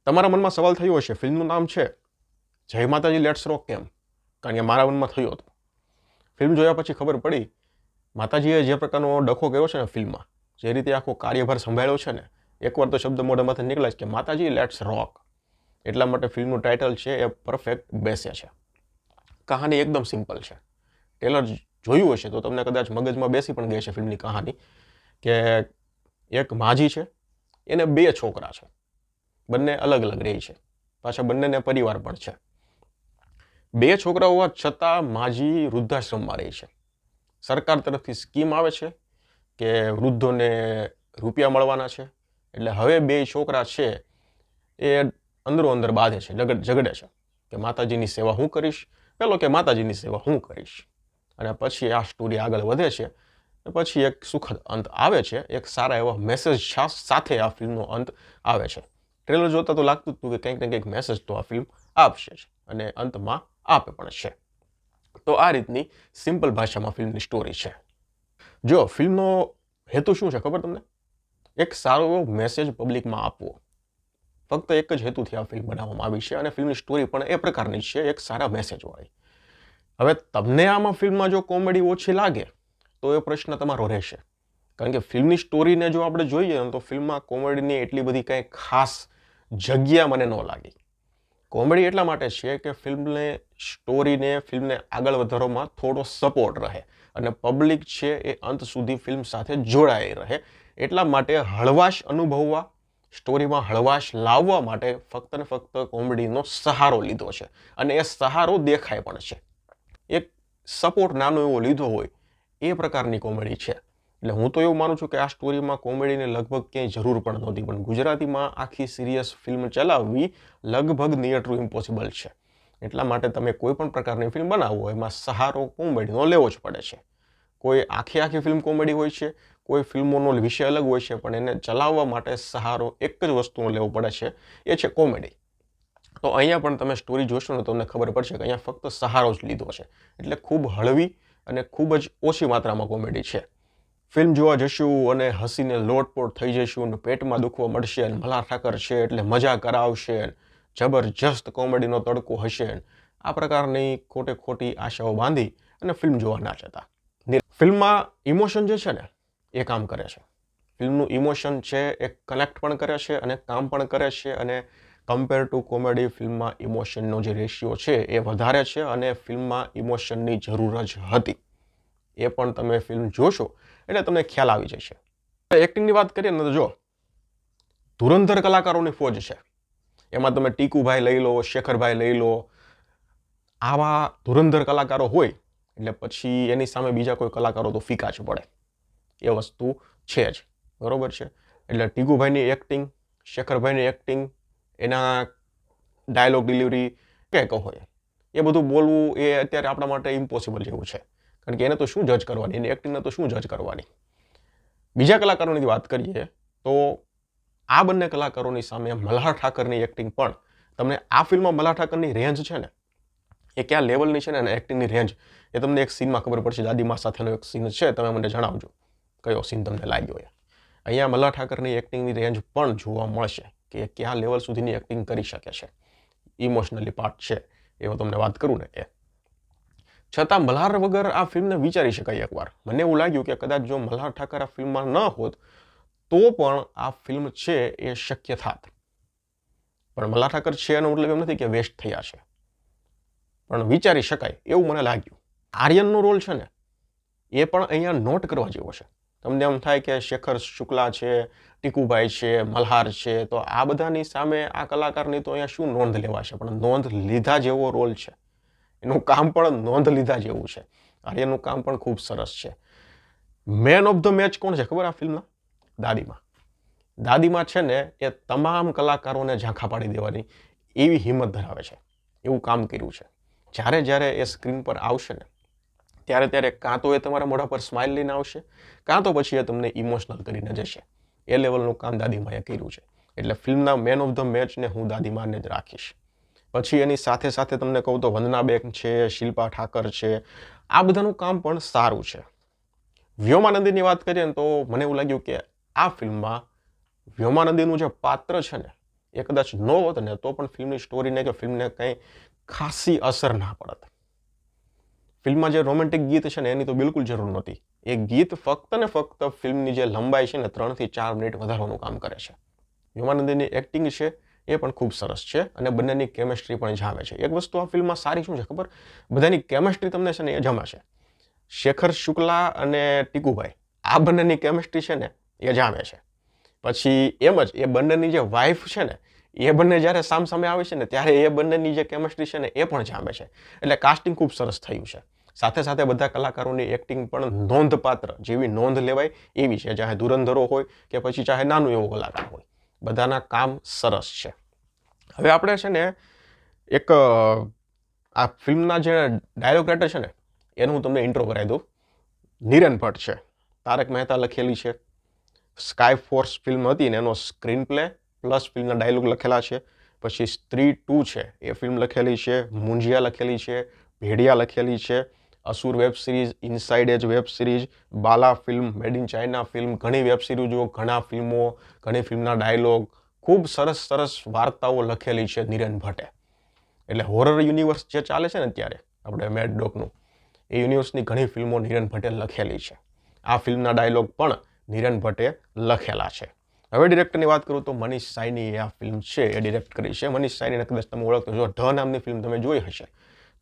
તમારા મનમાં સવાલ થયો હશે, ફિલ્મનું નામ છે જય માતાજી લેટ્સ રોક કેમ? કારણ કે મારા મનમાં થયો હતો. ફિલ્મ જોયા પછી ખબર પડી માતાજીએ જે પ્રકારનો ડખો કર્યો છે ને ફિલ્મમાં, જે રીતે આખો કાર્યભાર સંભાળ્યો છે ને, એકવાર તો શબ્દ મોઢામાંથી નીકળે છે કે માતાજી લેટ્સ રોક. એટલા માટે ફિલ્મનું ટાઇટલ છે એ પરફેક્ટ બેસે છે. કહાની એકદમ સિમ્પલ છે. ટ્રેલર જોયું હશે તો તમને કદાચ મગજમાં બેસી પણ ગઈ છે ફિલ્મની કહાની, કે એક માજી છે, એને 2 છોકરા છે, બંને અલગ અલગ રહે છે, પાછા બંનેને પરિવાર પણ છે. 2 છોકરા હોવા છતાં માજી વૃદ્ધાશ્રમમાં રહે છે. સરકાર તરફથી સ્કીમ આવે છે કે વૃદ્ધોને રૂપિયા મળવાના છે, એટલે હવે 2 છોકરા છે એ અંદરો અંદર બાંધે છે, ઝઘડે છે કે માતાજીની સેવા હું કરીશ, પેલો કે માતાજીની સેવા હું કરીશ. અને પછી આ સ્ટોરી આગળ વધે છે. પછી એક સુખદ અંત આવે છે, એક સારા એવા મેસેજ સાથે આ ફિલ્મનો અંત આવે છે. ટ્રેલર જોતા તો લાગતું હતું કે કંઈક ને કંઈક મેસેજ તો આ ફિલ્મ આપશે જ, અને અંતમાં આપે પણ છે. તો આ રીતની સિમ્પલ ભાષામાં ફિલ્મની સ્ટોરી છે. જો ફિલ્મનો હેતુ શું છે ખબર તમને? એક સારો એવો મેસેજ પબ્લિકમાં આપવો. ફક્ત એક જ હેતુથી આ ફિલ્મ બનાવવામાં આવી છે, અને ફિલ્મની સ્ટોરી પણ એ પ્રકારની છે, એક સારા મેસેજવાળી. હવે તમને આમાં ફિલ્મમાં જો કોમેડી ઓછી લાગે તો એ પ્રશ્ન તમારો રહેશે, કારણ કે ફિલ્મની સ્ટોરીને જો આપણે જોઈએ તો ફિલ્મમાં કોમેડીની એટલી બધી કંઈ ખાસ જગ્યા મને ન લાગી. કોમેડી એટલા માટે છે કે ફિલ્મને આગળ વધારવામાં થોડો સપોર્ટ રહે, અને પબ્લિક છે એ અંત સુધી ફિલ્મ સાથે જોડાઈ રહે. એટલા માટે હળવાશ અનુભવવા, સ્ટોરીમાં હળવાશ લાવવા માટે ફક્ત ને ફક્ત કોમેડીનો સહારો લીધો છે, અને એ સહારો દેખાય પણ છે. એક સપોર્ટ નાનો એવો લીધો હોય એ પ્રકારની કોમેડી છે. એટલે હું તો એવું માનું છું કે આ સ્ટોરીમાં કોમેડીની લગભગ ક્યાંય જરૂર પણ નહોતી, પણ ગુજરાતીમાં આખી સિરિયસ ફિલ્મ ચલાવવી લગભગ નિયર ટુ ઇમ્પોસિબલ છે. એટલા માટે તમે કોઈ પણ પ્રકારની ફિલ્મ બનાવો એમાં સહારો કોમેડીનો લેવો જ પડે છે. કોઈ આખી ફિલ્મ કોમેડી હોય છે, કોઈ ફિલ્મોનો વિષય અલગ હોય છે, પણ એને ચલાવવા માટે સહારો એક જ વસ્તુનો લેવો પડે છે, એ છે કોમેડી. તો અહીંયા પણ તમે સ્ટોરી જોશો ને તો તમને ખબર પડશે કે અહીંયા ફક્ત સહારો જ લીધો છે. એટલે ખૂબ હળવી અને ખૂબ જ ઓછી માત્રામાં કોમેડી છે. ફિલ્મ જોવા જશું અને હસીને લોટપોટ થઈ જઈશું અને પેટમાં દુખવા મળશે, અને મલ્હાર ઠાકર છે એટલે મજા કરાવશે, જબરજસ્ત કોમેડીનો તડકો હશે, આ પ્રકારની ખોટી આશાઓ બાંધી અને ફિલ્મ જોવા ના જતા. ફિલ્મમાં ઇમોશન જે છે ને એ કામ કરે છે. ફિલ્મનું ઇમોશન છે એ કનેક્ટ પણ કરે છે અને કામ પણ કરે છે, અને કમ્પેર ટુ કોમેડી ફિલ્મમાં ઇમોશનનો જે રેશિયો છે એ વધારે છે, અને ફિલ્મમાં ઇમોશનની જરૂર જ હતી. એ પણ તમે ફિલ્મ જોશો એટલે તમને ખ્યાલ આવી જશે. એક્ટિંગની વાત કરીએ ને તો જો ધુરંધર કલાકારોની ફોજ છે. એમાં તમે ટીકુભાઈ લઈ લો, શેખરભાઈ લઈ લો, આવા ધુરંધર કલાકારો હોય એટલે પછી એની સામે બીજા કોઈ કલાકારો તો ફીકા જ પડે. એ વસ્તુ છે જ, બરોબર છે. એટલે ટીકુભાઈની એક્ટિંગ, શેખરભાઈની એક્ટિંગ, એના ડાયલોગ ડિલિવરી કે કહો એ બધું બોલવું એ અત્યારે આપણા માટે ઇમ્પોસિબલ જેવું છે, કારણ કે એને તો શું જજ કરવાની, એની એક્ટિંગને તો શું જજ કરવાની. બીજા કલાકારોની વાત કરીએ તો આ બંને કલાકારોની સામે મલ્હાર ઠાકરની એક્ટિંગ પણ તમને આ ફિલ્મમાં મલ્હાર ઠાકરની રેન્જ છે ને એ કયા લેવલની છે ને, અને એક્ટિંગની રેન્જ એ તમને એક સીનમાં ખબર પડશે. દાદીમા સાથેનો એક સીન છે, તમે મને જણાવજો કયો સીન તમને લાગ્યો. અહીંયા મલ્હાર ઠાકરની એક્ટિંગની રેન્જ પણ જોવા મળશે કે કયા લેવલ સુધીની એક્ટિંગ કરી શકે છે. ઇમોશનલી પાર્ટ છે એવો તમને વાત કરું ને એ. છતાં મલ્હાર વગર આ ફિલ્મને વિચારી શકાય એકવાર. મને એવું લાગ્યું કે કદાચ જો મલ્હાર ઠાકર આ ફિલ્મમાં ન હોત તો પણ આ ફિલ્મ છે એ શક્ય થાત. પણ મલ્હાર ઠાકર છે એનો મતલબ એમ નથી કે વેસ્ટ થયા છે, પણ વિચારી શકાય એવું મને લાગ્યું. આર્યનનો રોલ છે ને એ પણ અહીંયા નોટ કરવા જેવો છે. તમને એમ થાય કે શેખર શુક્લા છે, ટીકુભાઈ છે, મલ્હાર છે, તો આ બધાની સામે આ કલાકારની તો અહીંયા શું નોંધ લેવાશે, પણ નોંધ લીધા જેવો રોલ છે. એનું કામ પણ નોંધ લીધા જેવું છે. આર્યનનું કામ પણ ખૂબ સરસ છે. મેન ઓફ ધ મેચ કોણ છે ખબર આ ફિલ્મના? દાદીમા. દાદીમા છે ને એ તમામ કલાકારોને ઝાંખા પાડી દેવાની એવી હિંમત ધરાવે છે, એવું કામ કર્યું છે. જ્યારે એ સ્ક્રીન પર આવશે ને ત્યારે કાં તો એ તમારા મોઢા પર સ્માઇલ લઈને આવશે, કાં તો પછી એ તમને ઇમોશનલ કરીને જશે. એ લેવલનું કામ દાદીમાએ કર્યું છે. એટલે ફિલ્મના મેન ઓફ ધ મેચને હું દાદીમાને જ રાખીશ. પછી એની સાથે સાથે તમને કહું તો વંદનાબેન છે, શિલ્પા ઠાકર છે, આ બધાનું કામ પણ સારું છે. વ્યોમાનંદીની વાત કરીએ ને તો મને એવું લાગ્યું કે આ ફિલ્મમાં વ્યોમાનંદીનું જે પાત્ર છે ને એ કદાચ ન હોત ને તો પણ ફિલ્મની સ્ટોરીને કે ફિલ્મને કંઈ ખાસી અસર ના પડત. ફિલ્મમાં જે રોમેન્ટિક ગીત છે ને એની તો બિલકુલ જરૂર નહોતી. એ ગીત ફક્ત ને ફક્ત ફિલ્મની જે લંબાઈ છે ને 3 થી 4 મિનિટ વધારવાનું કામ કરે છે. વ્યોમાનંદની એક્ટિંગ છે એ પણ ખૂબ સરસ છે અને બંનેની કેમેસ્ટ્રી પણ જામે છે. એક વસ્તુ આ ફિલ્મમાં સારી શું છે ખબર? બધાની કેમેસ્ટ્રી તમને છે ને એ જમે છે. શેખર શુક્લા અને ટીકુભાઈ આ બંનેની કેમેસ્ટ્રી છે ને એ જામે છે. પછી એમ જ એ બંનેની જે વાઇફ છે ને એ બંને જ્યારે સામસામે આવે છે ને ત્યારે એ બંનેની જે કેમેસ્ટ્રી છે ને એ પણ જામે છે. એટલે કાસ્ટિંગ ખૂબ સરસ થયું છે. સાથે સાથે બધા કલાકારોની એક્ટિંગ પણ નોંધપાત્ર, જેવી નોંધ લેવાય એવી છે, ચાહે ધુરંધરો હોય કે પછી ચાહે નાનું એવો કલાકાર હોય, બધાના કામ સરસ છે. હવે આપણે છે ને એક આ ફિલ્મના જે ડાયલોગ રાઇટર છે ને એનું હું તમને ઇન્ટ્રો કરાવી દઉં. નીરેન ભટ્ટ છે, તારક મહેતા લખેલી છે, સ્કાય ફોર્સ ફિલ્મ હતી ને એનો સ્ક્રીન પ્લે પ્લસ ફિલ્મના ડાયલોગ લખેલા છે. પછી સ્ત્રી 2 છે એ ફિલ્મ લખેલી છે, મુંજિયા લખેલી છે, ભેડિયા લખેલી છે, Asur web series, inside edge web series, Bala film, made in China film, ઘણી વેબ સિરીઝો, ઘણા ફિલ્મો, ઘણી ફિલ્મના ડાયલોગ, ખૂબ સરસ સરસ વાર્તાઓ લખેલી છે નીરેન ભટ્ટે. એટલે હોરર યુનિવર્સ જે ચાલે છે ને અત્યારે આપણે મેડ ડોગનું, એ યુનિવર્સની ઘણી ફિલ્મો નીરેન ભટ્ટે લખેલી છે. આ ફિલ્મના ડાયલોગ પણ નીરેન ભટ્ટે લખેલા છે. હવે ડિરેક્ટરની વાત કરું તો મનીષ સાયની આ ફિલ્મ છે એ ડિરેક્ટ કરી છે. મનીષ સાયનીને કદાચ તમે ઓળખતો જો ઢ નામની ફિલ્મ તમે જોઈ હશે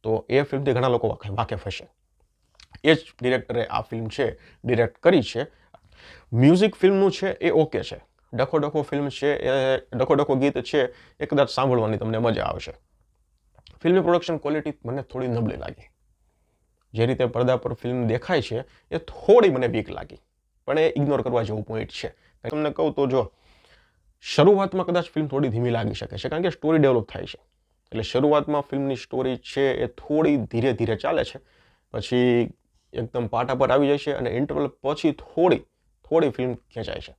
તો એ ફિલ્મથી ઘણા લોકો વાકેફ હશે. એ જ ડિરેક્ટરે આ ફિલ્મ છે ડિરેક્ટ કરી છે. મ્યુઝિક ફિલ્મનું છે એ ઓકે છે. ડખો ડખો ફિલ્મ છે એ ડખો ડખો ગીત છે એ કદાચ સાંભળવાની તમને મજા આવશે. ફિલ્મની પ્રોડક્શન ક્વોલિટી મને થોડી નબળી લાગી. જે રીતે પડદા પર ફિલ્મ દેખાય છે એ થોડી મને વીક લાગી, પણ એ ઇગ્નોર કરવા જેવું પોઈન્ટ છે. તમને કહું તો જો શરૂઆતમાં કદાચ ફિલ્મ થોડી ધીમી લાગી શકે છે કારણ કે સ્ટોરી ડેવલપ થાય છે. એટલે શરૂઆતમાં ફિલ્મની સ્ટોરી છે એ થોડી ધીરે ધીરે ચાલે છે, પછી એકદમ પાટા પર આવી જાય છે અને ઇન્ટરવલ પછી થોડી ફિલ્મ ખેંચાય છે.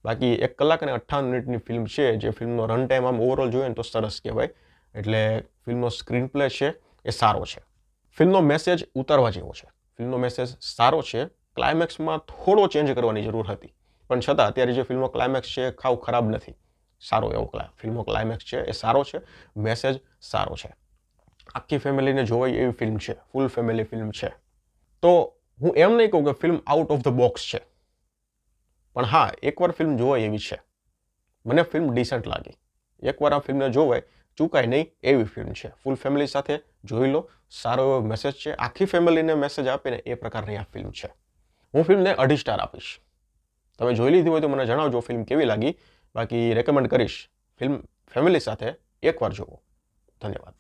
બાકી 1 કલાક અને 58 મિનિટની ફિલ્મ છે, જે ફિલ્મનો રન ટાઈમ આમ ઓવરઓલ જોઈએ ને તો સરસ કહેવાય. એટલે ફિલ્મનો સ્ક્રીન પ્લે છે એ સારો છે. ફિલ્મનો મેસેજ ઉતારવા જેવો છે. ફિલ્મનો મેસેજ સારો છે. ક્લાઇમેક્સમાં થોડો ચેન્જ કરવાની જરૂર હતી, પણ છતાં અત્યારે જે ફિલ્મનો ક્લાઇમેક્સ છે ખાવ ખરાબ નથી. સારો એવો ફિલ્મનો ક્લાઇમેક્સ છે એ સારો છે. મેસેજ સારો છે. આખી ફેમિલીને જોવાય એવી ફિલ્મ છે. ફૂલ ફેમિલી ફિલ્મ છે. તો હું એમ નહીં કહું કે film out of the box છે, પણ હા એકવાર ફિલ્મ જોવાય એવી છે. મને ફિલ્મ ડિસન્ટ લાગી. એકવાર આ ફિલ્મને જોવાય, ચૂકાય નહીં એવી ફિલ્મ છે. ફૂલ ફેમિલી સાથે જોઈ લો. સારો એવો મેસેજ છે. આખી ફેમિલીને મેસેજ આપે ને એ પ્રકારની આ ફિલ્મ છે. હું ફિલ્મને 2.5 સ્ટાર આપીશ. તમે જોઈ લીધી હોય તો મને જણાવજો ફિલ્મ કેવી લાગી. બાકી રેકમેન્ડ કરીશ ફિલ્મ ફેમિલી સાથે એકવાર જુઓ. ધન્યવાદ.